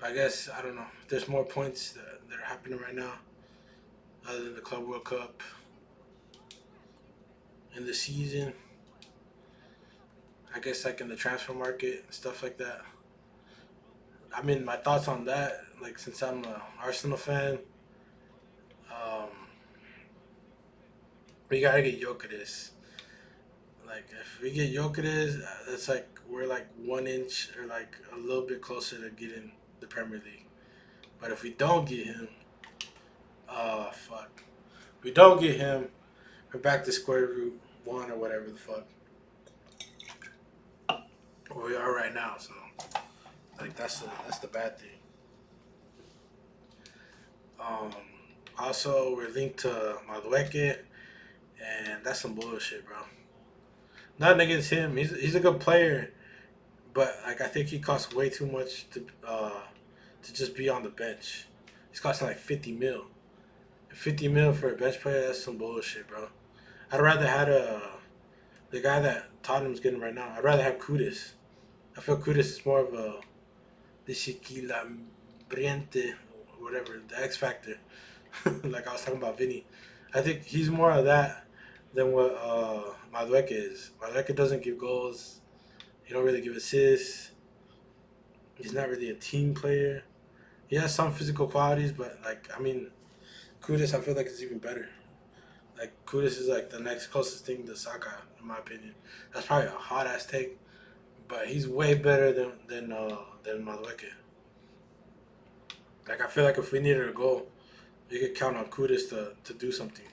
But I guess I don't know. There's more points that are happening right now other than the Club World Cup in the season. I guess like in the transfer market and stuff like that. I mean, my thoughts on that, like since I'm a Arsenal fan, um, we gotta get Gyokeres. Like if we get Gyokeres, it's like we're like 1 inch or like a little bit closer to getting the Premier League. But if we don't get him, oh fuck, if we don't get him, we're back to square root one or whatever the fuck where we are right now. So like that's the bad thing. Um, Also we're linked to Madueke, and that's some bullshit, bro. Nothing against him. He's a good player, but like I think he costs way too much to just be on the bench. He's costing like 50 mil. 50 mil for a bench player, that's some bullshit, bro. I'd rather had the guy that Tottenham's getting right now. I'd rather have Kudus. I feel Kudus is more of a desequilibrante, whatever, the X factor. Like I was talking about Vinny. I think he's more of that than what Madueke is. Madueke doesn't give goals. He don't really give assists. He's not really a team player. He has some physical qualities, but like I mean, Kudus, I feel like it's even better. Like Kudus is like the next closest thing to Saka, in my opinion. That's probably a hot ass take, but he's way better than Madueke. Like I feel like if we needed a goal, you could count on Kudus to do something.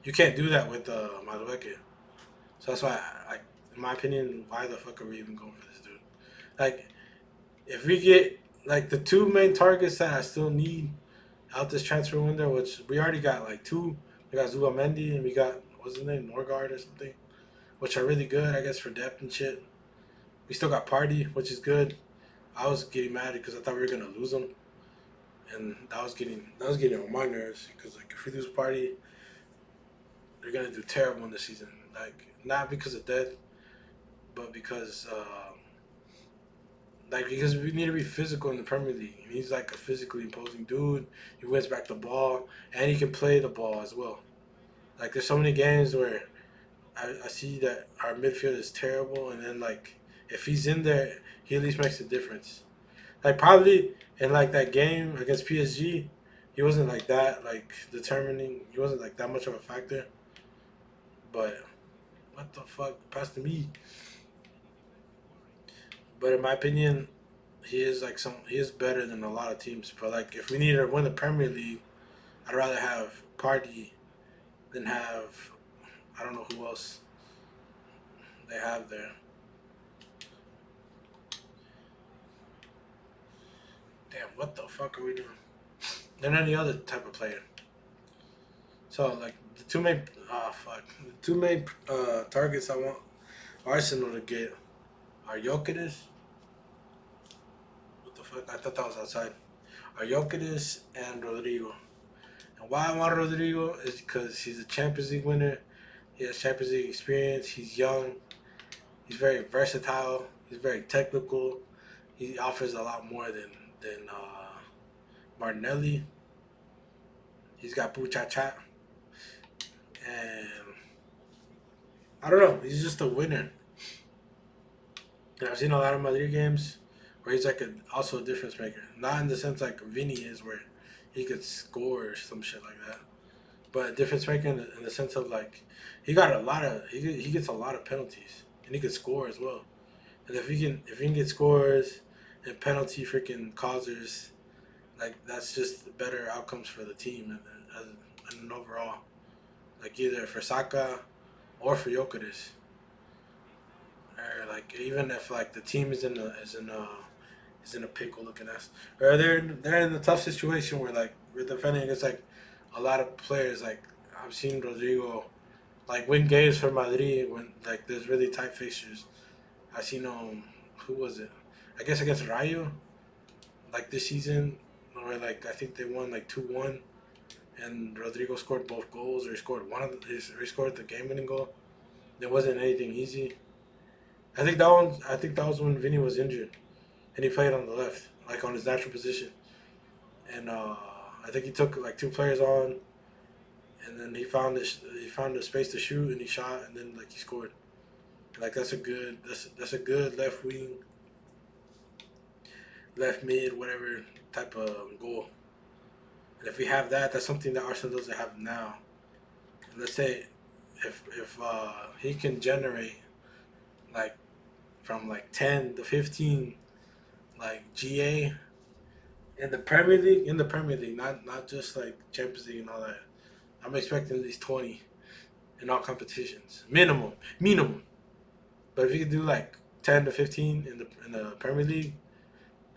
You can't do that with Madueke. So that's why, like, in my opinion, why the fuck are we even going for this dude? Like, if we get like the two main targets that I still need out this transfer window, which we already got like two. We got Zubamendi and we got what's his name, Norgard or something, which are really good, I guess, for depth and shit. We still got Party, which is good. I was getting mad because I thought we were gonna lose him, and that was getting on my nerves because like if we lose Party, they're gonna do terrible in the season. Like not because of death, but because we need to be physical in the Premier League. And he's like a physically imposing dude. He wins back the ball, and he can play the ball as well. Like there's so many games where I see that our midfield is terrible, and then like if he's in there, he at least makes a difference. Like probably in like that game against PSG, he wasn't like that like determining. He wasn't like that much of a factor. But what the fuck, pass to me. But in my opinion, he is better than a lot of teams. But like if we need to win the Premier League, I'd rather have Party than have I don't know who else they have there. Damn, what the fuck are we doing? Than any other type of player. So like the two main the two main targets I want Arsenal to get are Gyokeres. What the fuck? I thought that was outside. Are Gyokeres and Rodrygo. And why I want Rodrygo is because he's a Champions League winner. He has Champions League experience. He's young. He's very versatile. He's very technical. He offers a lot more than Martinelli. He's got Pucha Chat. And I don't know. He's just a winner. And I've seen a lot of Madrid games where he's like also a difference maker. Not in the sense like Vinny is, where he could score or some shit like that, but a difference maker in the sense of like he gets a lot of penalties and he could score as well. And if he can get scores and penalty freaking causers, like that's just better outcomes for the team and overall, like either for Saka or for Jokeris. Or like even if like the team is in a pickle looking at us, or they're in a tough situation where like we're defending against like a lot of players. Like I've seen Rodrygo like win games for Madrid when like there's really tight fixtures. I seen who was it? I guess against Rayo like this season, where like I think they won like 2-1, and Rodrygo scored both goals, or he scored he scored the game winning goal. It wasn't anything easy. I think that was when Vinny was injured and he played on the left. like on his natural position. And I think he took like two players on, and then he found the space to shoot, and he shot, and then like he scored. Like that's a good left wing, left mid, whatever type of goal. And if we have that, that's something that Arsenal doesn't have now. And let's say if he can generate like from like 10 to 15 like GA in the Premier League, not just like Champions League and all that. I'm expecting at least 20 in all competitions, minimum. But if you could do like 10 to 15 in the Premier League,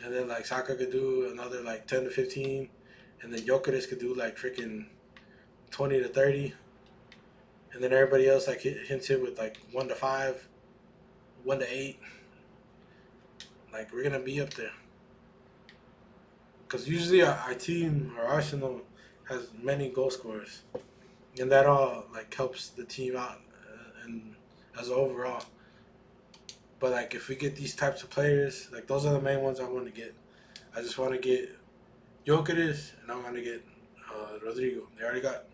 and then like Saka could do another like 10 to 15, and then Gyokeres could do like freaking 20 to 30, and then everybody else like hints it with like 1 to 5, 1 to 8. Like we're gonna be up there because usually our team or Arsenal has many goal scorers, and that all like helps the team out and as overall. But like if we get these types of players, like those are the main ones I want to get. I just want to get Gyokeres and I want to get Rodrygo. They already got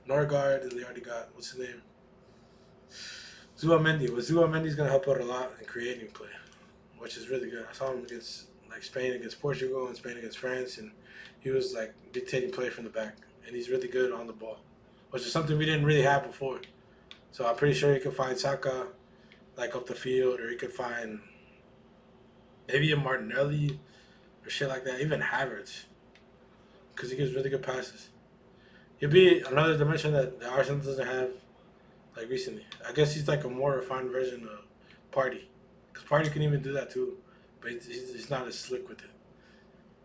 Norgard and they already got what's his name, Zuamendi. Well, Zuamendi's gonna help out a lot in creating play, which is really good. I saw him against like Spain against Portugal and Spain against France, and he was like dictating play from the back, and he's really good on the ball, which is something we didn't really have before. So I'm pretty sure he could find Saka like up the field, or he could find maybe a Martinelli or shit like that. Even Havertz, because he gives really good passes. He'll be another dimension that the Arsenal doesn't have like recently. I guess he's like a more refined version of Party, because Party can even do that too, but he's not as slick with it.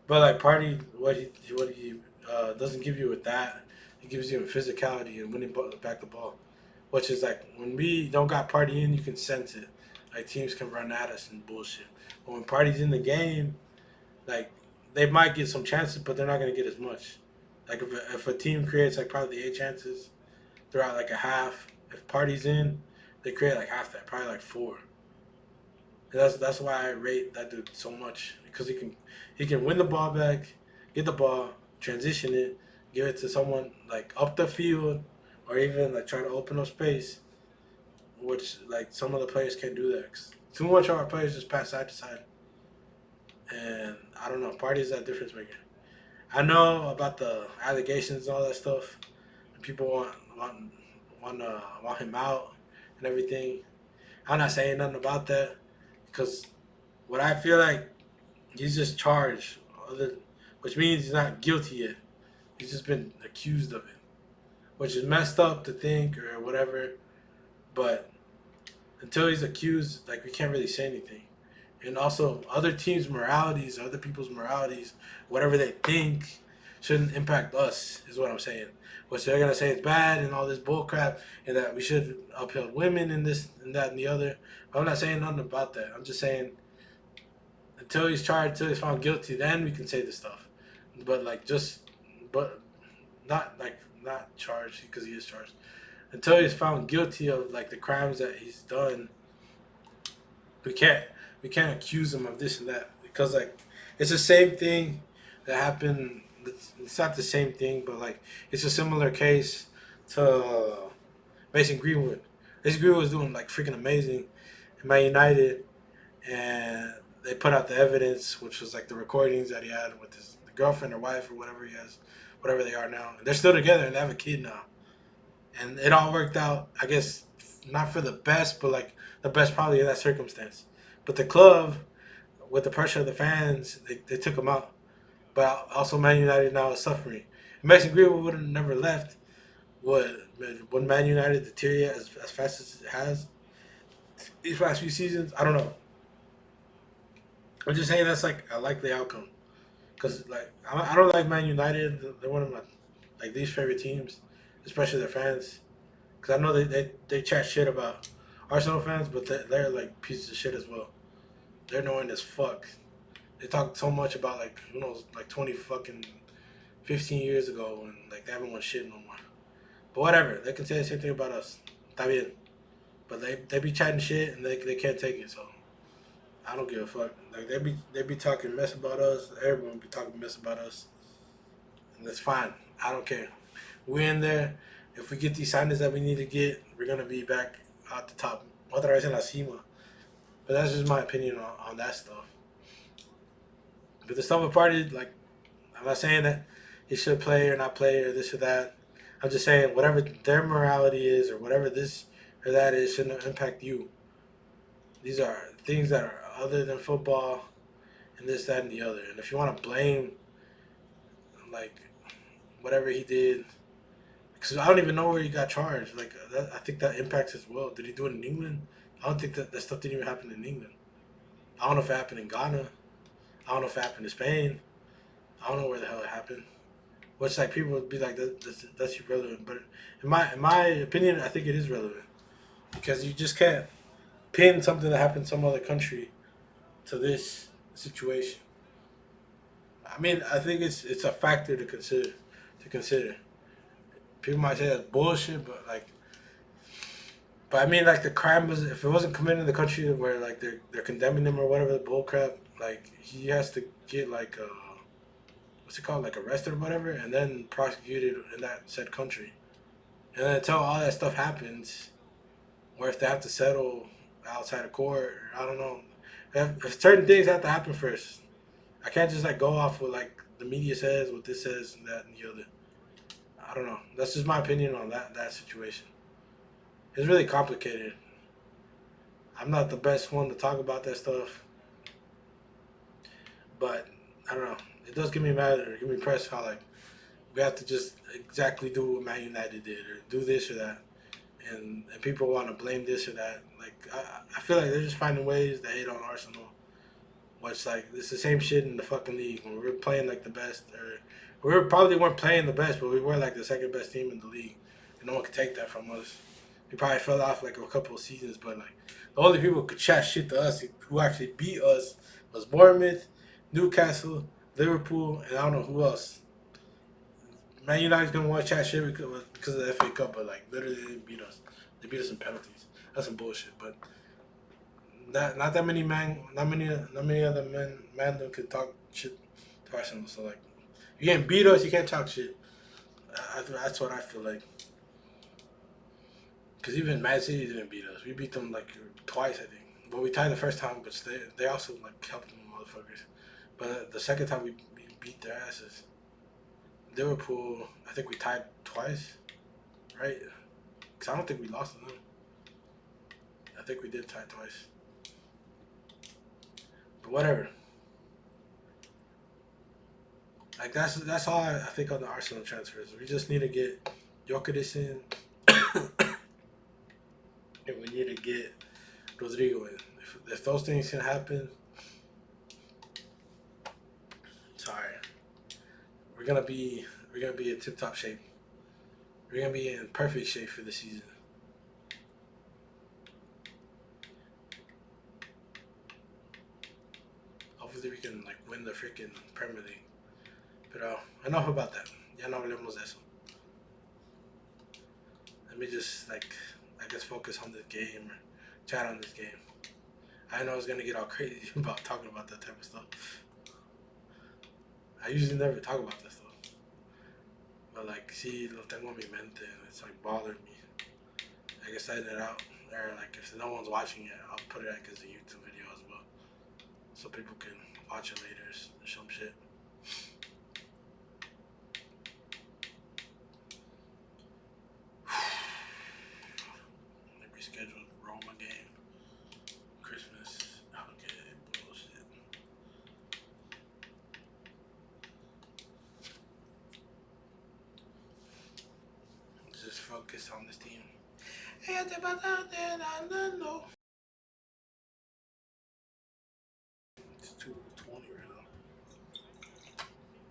But like Party, what he doesn't give you with that, he gives you in physicality and winning back the ball, which is like when we don't got Party in, you can sense it. Like teams can run at us and bullshit. But when Party's in the game, like they might get some chances, but they're not gonna get as much. Like if a team creates like probably 8 chances throughout like a half, if Party's in, they create like half that, probably like 4. And that's why I rate that dude so much, because he can win the ball back, get the ball, transition it, give it to someone like up the field, or even like try to open up space, which like some of the players can't do that. 'Cause too much of our players just pass side to side, and I don't know. Party is that difference maker. I know about the allegations and all that stuff. And people want him out and everything. I'm not saying nothing about that because what I feel like he's just charged, which means he's not guilty yet. He's just been accused of it, which is messed up to think or whatever. But until he's accused, like we can't really say anything. And also, other teams' moralities, other people's moralities, whatever they think, shouldn't impact us. Is what I'm saying. Which they're gonna say it's bad and all this bull crap, and that we should uphold women and this and that and the other. But I'm not saying nothing about that. I'm just saying until he's charged, until he's found guilty, then we can say this stuff. But like but not charged because he is charged. Until he's found guilty of like the crimes that he's done, we can't we can't accuse him of this and that because like it's the same thing that happened. It's not the same thing, but like it's a similar case to Mason Greenwood. Mason Greenwood was doing like freaking amazing in Man United, and they put out the evidence, which was like the recordings that he had with his girlfriend or wife or whatever he has, whatever they are now. And they're still together and they have a kid now, and it all worked out. I guess not for the best, but like the best probably in that circumstance. But the club, with the pressure of the fans, they took him out. But also, Man United now is suffering. Mason Greenwood would have never left. Would Man United deteriorate as fast as it has these past few seasons? I don't know. I'm just saying that's like a likely outcome. Because like I don't like Man United. They're one of my like least favorite teams, especially their fans. Because I know they chat shit about Arsenal fans, but they're like pieces of shit as well. They're annoying as fuck. They talk so much about like who knows like 20 fucking 15 years ago and like they haven't won shit no more. But whatever, they can say the same thing about us. Está bien. But they be chatting shit and they can't take it. So I don't give a fuck. Like they be talking mess about us. Everyone be talking mess about us, and that's fine. I don't care. We're in there. If we get these signings that we need to get, we're gonna be back at the top. Otra vez en la cima. But that's just my opinion on that stuff. But the stuff with party, like I'm not saying that he should play or not play or this or that. I'm just saying whatever their morality is or whatever this or that is shouldn't impact you. These are things that are other than football and this, that, and the other. And if you want to blame like whatever he did, because I don't even know where he got charged. Like I think that impacts as well. Did he do it in England? I don't think that stuff didn't even happen in England. I don't know if it happened in Ghana. I don't know if it happened in Spain. I don't know where the hell it happened. Which like people would be like that's irrelevant. But in my opinion, I think it is relevant because you just can't pin something that happened in some other country to this situation. I mean, I think it's a factor to consider. To consider, people might say that's bullshit, but I mean, like the crime was if it wasn't committed in the country where like they're condemning him or whatever the bull crap, like he has to get like what's it called, like arrested or whatever, and then prosecuted in that said country, and then until all that stuff happens, or if they have to settle outside of court, I don't know. If certain things have to happen first, I can't just like go off what like the media says, what this says, and that and the other. I don't know. That's just my opinion on that situation. It's really complicated. I'm not the best one to talk about that stuff, but I don't know. It does get me mad or get me pressed how like we have to just exactly do what Man United did or do this or that, and people want to blame this or that. Like I feel like they're just finding ways to hate on Arsenal. Which like it's the same shit in the fucking league when we were playing like the best, or we were probably weren't playing the best, but we were like the second best team in the league, and no one could take that from us. We probably fell off like a couple of seasons, but like the only people who could chat shit to us who actually beat us was Bournemouth, Newcastle, Liverpool, and I don't know who else. Man United's gonna want to chat shit because of the FA Cup, but like literally they didn't beat us. They beat us in penalties. That's some bullshit. But not that many not many other men that can talk shit to Arsenal. So like you can't beat us, you can't talk shit. That's what I feel like. Because even Man City didn't beat us. We beat them like twice, I think. But we tied the first time, but they also like helped them motherfuckers. But the second time we beat their asses. Liverpool, I think we tied twice, right? Because I don't think we lost to them. I think we did tie twice. But whatever. Like that's all I think on the Arsenal transfers. We just need to get Gyokeres in, and we need to get Rodrygo in. If those things can happen, sorry, we're gonna be we're gonna be in tip top shape. We're gonna be in perfect shape for the season. Hopefully, we can like win the freaking Premier League. But enough about that. Ya no hablemos de eso. Let me just like I guess focus on this game or chat on this game. I know it's gonna get all crazy about talking about that type of stuff. I usually never talk about this stuff. But like, see, lo tengo en mi mente and it's like bothering me. I guess edit it out. Or like, if no one's watching it, I'll put it like as a YouTube video as well. So people can watch it later or some shit. They rescheduled Roma game. Christmas. Okay, bullshit. Just focus on this team.